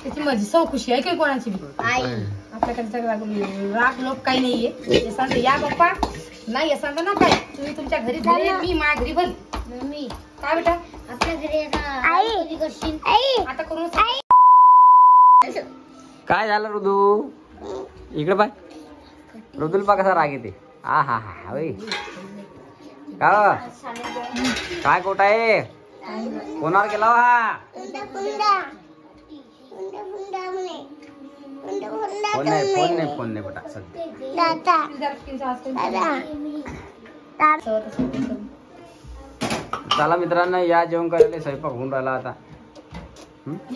त्याची माझी सौ खुशी आहे की कोणाची आई आपल्याकडे राग लोक काही नाहीये. सांगतो या बाप्पा नाही सांगतो ना काय तुम्ही तुमच्या घरी भले मी माझ्या घरी भल. मम्मी काय बेटा आपल्या घरी आता करून काय झालं ऋतू इकडे पाय ऋतूल पा कसा राग येते. हा हा हा काय कोटा आहे कोणावर गेला हा फोन नाही बेटा सध्या. चला मित्रांनो या जेवण करायला स्वयंपाक होऊन राहिला आता.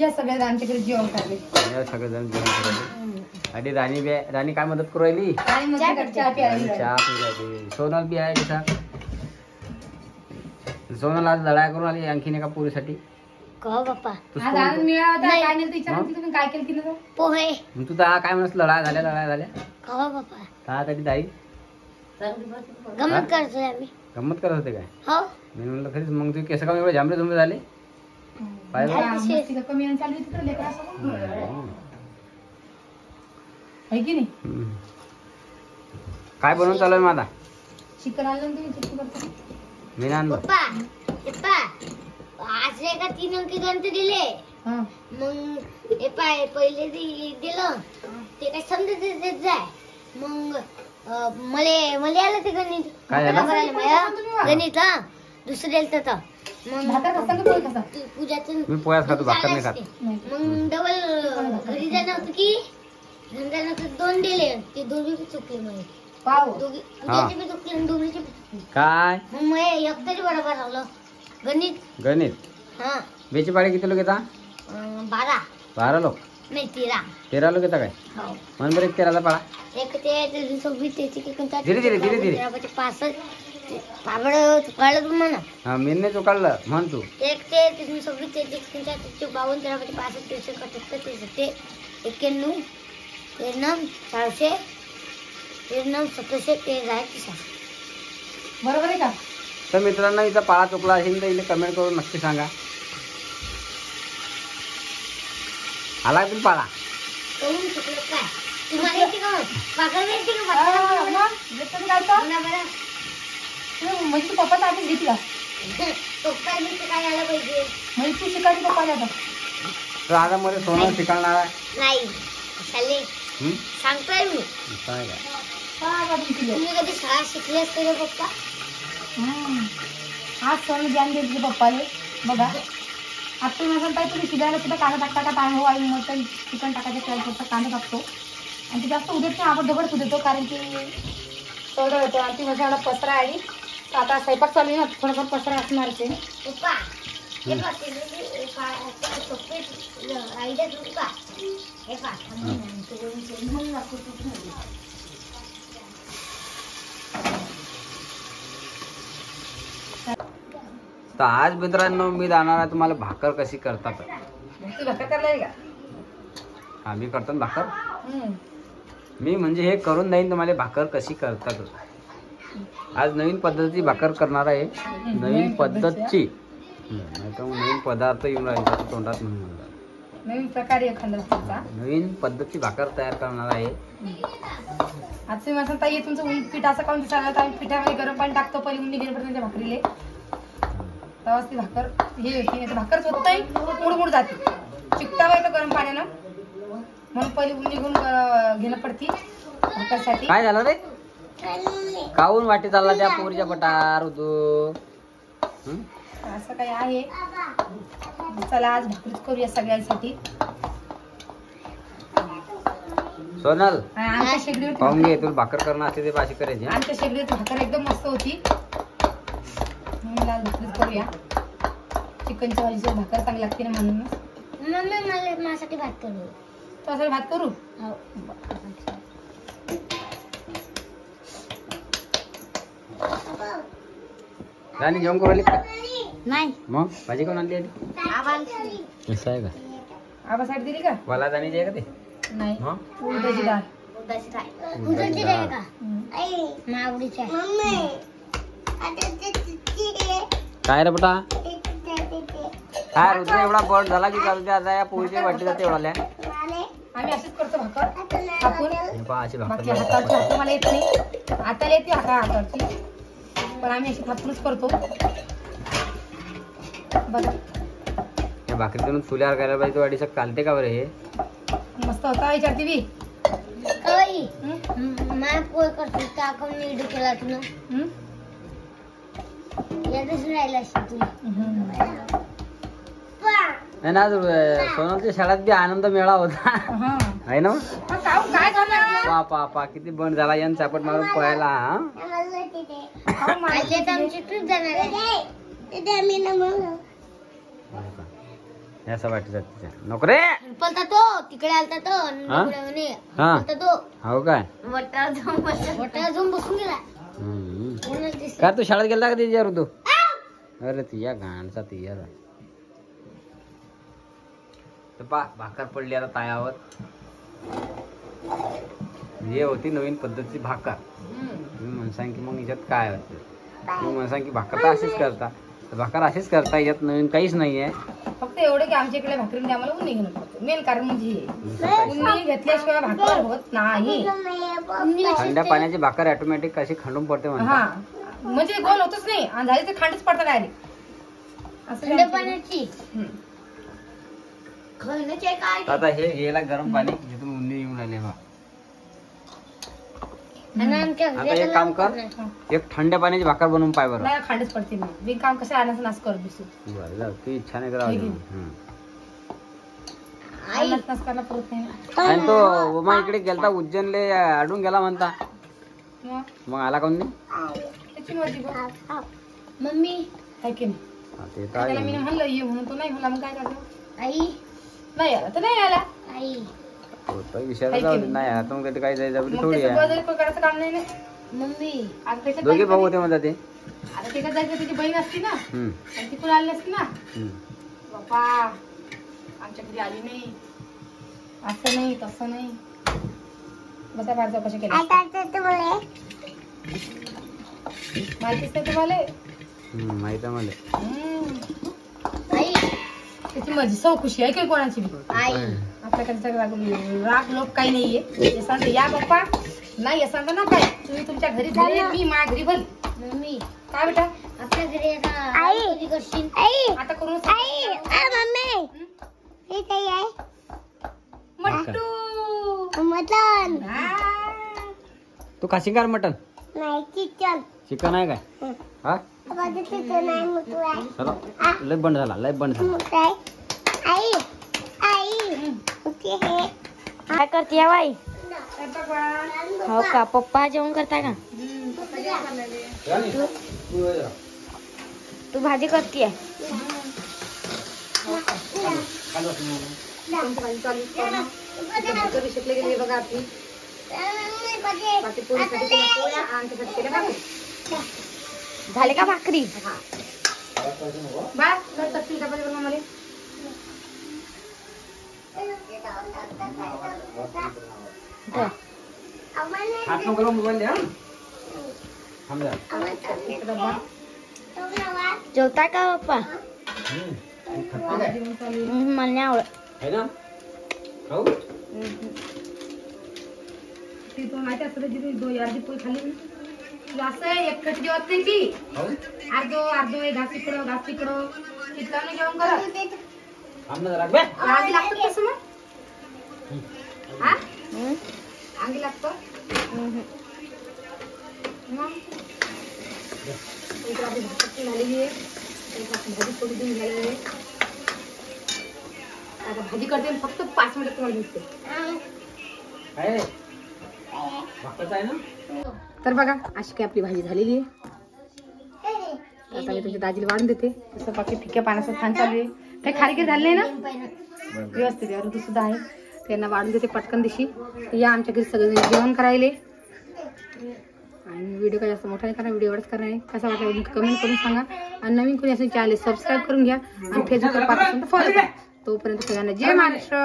या सगळ्या आमच्याकडे जेवण करायले या सगळेजण जेवण करायले. आणि राणी काय मदत करू राहिली चहा चहा पिरायली. सोनल बी आहे कसा सोनल आज लढाई करून आली आणखीन एका पोरीसाठी. बाप्पा काय केलं पोहे तू तर काय म्हणस लढाई झाल्या त्यासाठी दाई गमत करतोय आम्ही. गंमत करत होते काय हो मी म्हणलं खरीच मग तू केस का एवढे झांबरे झुंबरे झाले काय बनवून चालू आहे माझा चिकन आणलं तुम्ही मी आणलं आज का 3 अंकी गणित दिले मग हे पाय पहिले दिलं ते काय समजत देत जाय मग मले आलं ते गणित काय गणित दुसरे मी पोळ्याच खातो भाकर नाही खात. मग डबल घरी जाणं होतं की घरी 2 दिले ते दोघी चुकले म्हणे चुकले काय मग एकतरी बरोबर आलं गणित हा बेची पाळी किती लोक येता 12 लोक नाही 13 लोक येता काय म्हण बरं 13चा पाळा एक ते 26 धीरे धीरे 65 पाबड चुकाळलं तू म्हणा हा मी नाही चुकाळलं म्हण तू एक ते 26 53 52 63 65 63 91 400 700 बरोबर आहे का. तर मित्रांनो इथं पाळा चुकला असेल तर इथे कमेंट करून नक्की सांगा. आला तुम्ही पाळा म्हणजे पप्पा आधीच घेतली का काय आलं पाहिजे म्हणजे तू शिकायची पप्पाला तर आता मध्ये सोनं शिकवणार नाही सांगतोय मी काय तुम्ही कधी शाळा शिकले असते का पप्पा आज सोनं ज्ञान देते पप्पाले बघा आता तुम्ही म्हणताय तुम्ही शिजायला सुद्धा कांदा टाकता का तांदूळ हो आई मटन चिकन टाकायचं फक्त कांदा टाकतो आणि ते जास्त उद्याच नाही आपण दगड देतो कारण की तेवढं होतं आणि ती माझ्या पसरा आली तर आता स्वयंपाक चालू आहे ना थोडंफार पसरा असणार ते तर आज मित्रांनो मी जाणार आहे तुम्हाला भाकर कशी करतात. भाकर करणार का आम्ही करतो ना भाकर. मी म्हणजे हे करून देईन तुम्हाला भाकर कशी करतात. आज नवीन पद्धतीची भाकर करणार आहे. नवीन पद्धतची नवीन पदार्थ येऊन राहिले तोंडात म्हणून नवीन प्रकारे एखादा नवीन पद्धतीची भाकर तयार करणार आहे. आज तुम्ही म्हणता ताई तुमचं पीठ असं काऊन दिसायला आम्ही पिठामध्ये गरम पाणी टाकतो पहिले उंडी घेण्यापर्यंत भाकरीले तेव्हाच ती भाकर हे होती भाकरच होत नाही मुडमुड जाते चिकटावा येतो गरम पाण्यानं म्हणून पहिले उंडी घेऊन घेणं पडती भाकरसाठी. काय झालं रे काऊन वाटी चालला त्या पोरीच्या पटार होतो असं काही आहे. चला आज भाकरीच करूया सगळ्यांसाठी. सोनल आमच्या शेगडीवर पाहून घे तुला भाकर करणं असते ते भाजी करायची. आमच्या शेगडीवर भाकर एकदम मस्त होती म्हणून आज भाकरीच करूया. चिकनच्या भाजीची भाकर चांगली लागते ना म्हणून माझ्यासाठी भात करू. तुझ्यासाठी भात करू राणी जेवण करू आली का नाही मग भाजी कोण आणली आली असं आहे का आबासाठी दिली का मला जाणीची आहे का ते नाही उडदाची डाळ काय रे बेटा हा रुद्र एवढा बर्ड झाला की चालू आता या पोळीच्या वाटी जाते एवढा आम्ही अशीच करतो भाकर थापून. अशी बाकी भाकर हाताची हात मला येत नाही, हाताला येते हाताची, पण आम्ही अशी थापूनच करतो. बघा या भाकरीतून चुल्यावर करायला पाहिजे वाटी चालते का बरं हे? मस्त होता विचारते बी. मैं पोय करतो का कोण नीड केला तुला यादच राहिला तुला नाही ना सोनलच्या शाळेत बी आनंद मेळा होता हा. आहे ना? पण काय झालं? पा पा पा किती बंड झाला यान चापट मारून पळायला. हा खाऊ मारलं आले तर आमची ट्रिप जाणार आहे तिथे आम्ही ना मग या वाटी जाते नको रे. पलता तो तिकडे आलता तो म्हणे हा पलता तो हो काय वटाला जाऊन बसून गेला काय तू शाळेत गेला का तिच्या ऋतू? अरे तिया घाणचा तिया तर पा भाकर पडली आता तायावर. हे होती नवीन पद्धतीची भाकर. तुम्ही म्हणसान की मग याच्यात काय होते, तुम्ही म्हणसान की भाकर तर अशीच करता, तर भाकर अशीच करता, याच्यात नवीन काहीच नाहीये. फक्त एवढं की आमच्या इकडे भाकरीमध्ये आम्हाला उन्नी घेणं पडतं. मेन कारण म्हणजे हे. उन्नी घेतल्याशिवाय भाकर होत नाही. थंड पाण्याची भाकर ऑटोमॅटिक कशी खंडून पडते हा म्हणतात. म्हणजे गोल होतच नाही आणि झाली तर खांडच पडतात डायरेक्ट असं. थंड पाण्याची खाण्याची काय आता हे घ्यायला गरम पाणी जिथून उन्नी येऊन आले बा. आणि आमच्या आता एक काम कर, एक थंड पाण्याची भाकर बनवून पाय बरं. नाही खांडच पडते मी बिन काम कसं आणायचं नाच करत बसू. बरं जाऊ, तू इच्छा नाही करावं. अन्नात नाच करायला परत नाही ना. आणि तो उमा इकडे गेलता उज्जैनले अडून गेला म्हणता, मग आला काऊन नाही? त्याची मर्जी बघ. मम्मी काय की नाही हा, ते तर त्याला आहे. मी म्हणलं ये म्हणून तो नाही म्हणला, मग काय करतो? आई नाही आला तर नाही आला. आई तो तर विषयाला जाऊ दे. नाही आता मग काही जायचं मग थोडी त्याचं आहे. बळजबरी कोण करायचं काम नाही ना. मम्मी आता त्याच्यात दोघे जायचं भाऊ नाही. होते म्हणता ते. आता त्याच्यात जायचं त्याची बहीण असती ना हम्म, आणि ती पण आली नसती ना. हम्म. बाप्पा आमच्या घरी आली नाही, असं नाही तसं नाही. बसा बाहेर चौकशी केली माहितीच नाही तुम्हाला. माहित आहे मला. आई त्याची मर्जी चौकशी आहे काही कोणाची बी. आई आपल्याकडे राग लोक काही नाहीये. यसान या बाप्पा नाही, यसान ना काय तुम्ही तुमच्या घरी झाले, मी माझ्या घरी भली. मम्मी काय बेटा आपल्या घरी आता कधी करशील आता करून मट्टू मटन तू खाशील का मटन? नाही चिकन चिकन आहे काय? हा चला लय बंद झाला, लय बंद झाला. आई आई काय करते बाई? हो का पप्पा जेवण करताय का? तू भाजी करतीये? शिकले गेले बघा आपली बाकी पोळीसाठी केल्या पोळ्या आणि त्यासाठी केल्या भाकरी. झाले का भाकरी? बा चटणी डबल बनवा मला. हात नको मोबाईल द्या. थांब जरा. एक डबा जेवताय का पप्पा? जेवण चालू आहे. मला नाही आवडत. आहे ना खाऊ? ती तो माहिती असतं जी तुम्ही अर्धी पोळी खाल्ली ना, असं आहे एक खट जेवत नाही ती. अर्धो घास तिकडं तिथलं नाही जेवण करत. थांब ना जरा बे. आगी लागतं तसं मग हा आगी लागतं मग. एक आपली भाकरी झालेली आहे, एक आपली भाजी थोडी दिन झालेली आहे. आता भाजी करते फक्त 5 मिनिट तुम्हाला दिसते. आहे भाकरच आहे ना. तर बघा अशी काय आपली भाजी झालेली आहे. आता मी तुमच्या दाजीला वाढून देते. तसं बाकी फिक्या पाण्याचं छान चालू आहे. काही खारीके झाले ना व्यवस्थित आहे. ऋतू सुद्धा आहे, त्यांना वाढून देते पटकन दिशी. या आमच्या घरी सगळेजण जेवण करायले. आणि व्हिडिओ काय जास्त मोठा नाही करा, व्हिडिओ एवढंच करणार आहे. कसा वाटला कमेंट करून सांगा. आणि नवीन कोणी असेल चॅनल सबस्क्राईब करून घ्या आणि फेसबुकवर पाहत असेल तर फॉलो करा. तोपर्यंत सगळ्यांना जय महाराष्ट्र.